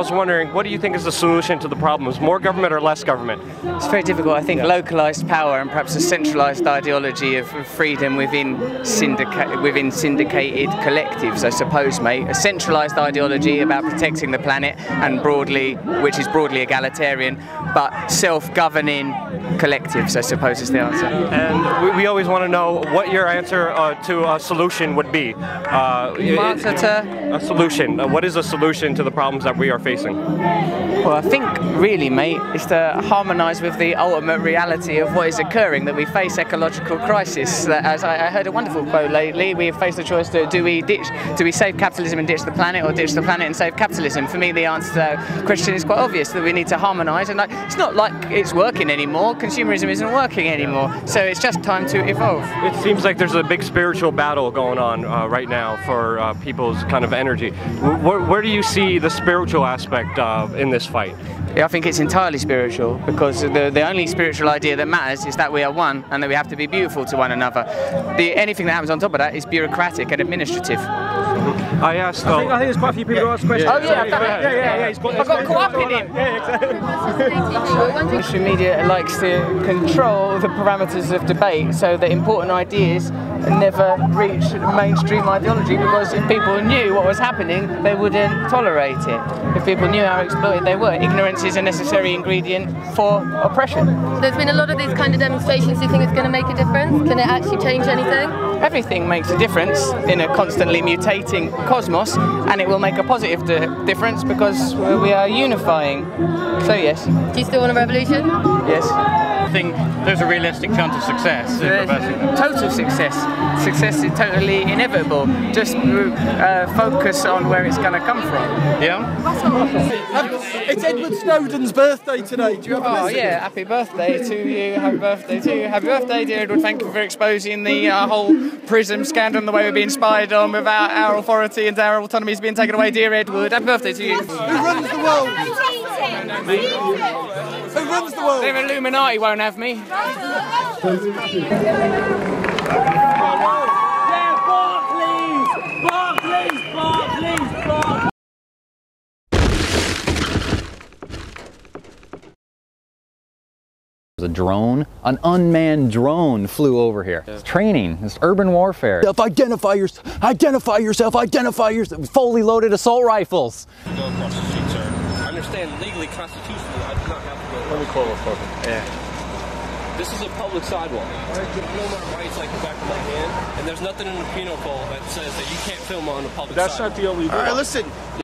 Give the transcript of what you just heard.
was wondering, what do you think is the solution to the problems? More government or less government? It's very difficult. I think localised power and perhaps a centralised ideology of freedom within syndicated collectives, I suppose, mate. A centralised ideology about protecting the planet and which is broadly egalitarian, but self-governing collectives, I suppose, is the answer. And we always want to know what your answer to a solution would be. Answer to? A solution. What is a solution to the problems that we are facing? Well, I think really, mate, is to harmonise with the ultimate reality of what is occurring, that we face ecological crisis. That, as I heard a wonderful quote lately, we have faced the choice to do we save capitalism and ditch the planet, or ditch the planet and save capitalism? For me, the answer to that question is quite obvious, that we need to harmonise, and it's not like it's working anymore. Consumerism isn't working anymore, so it's just time to evolve. It seems like there's a big spiritual battle going on right now for people's kind of energy. Where do you see the spiritual aspect in this fight? Yeah, I think it's entirely spiritual, because the only spiritual idea that matters is that we are one and that we have to be beautiful to one another. Anything that happens on top of that is bureaucratic and administrative. I asked. I think there's quite a few people who ask questions. Oh yeah, I've got caught up in him. Yeah, exactly. Social media likes to control the parameters of debate so that important ideas never reach mainstream ideology, because if people knew what was happening, they wouldn't tolerate it. If people knew how exploited they were, ignorance is a necessary ingredient for oppression. There's been a lot of these kind of demonstrations. Do you think it's going to make a difference? Can it actually change anything? Everything makes a difference in a constantly mutating cosmos, and it will make a positive difference because we are unifying. So yes. Do you still want a revolution? Yes. I think there's a realistic chance of success in reversing them. Total success. Success is totally inevitable. Just focus on where it's going to come from. Yeah? It's Edward Snowden's birthday today. Do you have a message? Oh yeah, happy birthday to you, happy birthday to you. Happy birthday, dear Edward. Thank you for exposing the whole PRISM scandal and the way we're being spied on without our authority and our autonomy is being taken away, dear Edward. Happy birthday to you. Who runs the world? Who runs the world? The Illuminati won't have me. A drone, an unmanned drone flew over here. It's training, it's urban warfare. Identify yourself, fully loaded assault rifles. Go across the street, sir. I understand legally, constitutionally, I do not have to go. Let me call the phone. Yeah. This is a public sidewalk. You know my rights like the back of my hand, and there's nothing in the penal code that says that you can't film on a public sidewalk. That's not the only rule. All right, listen.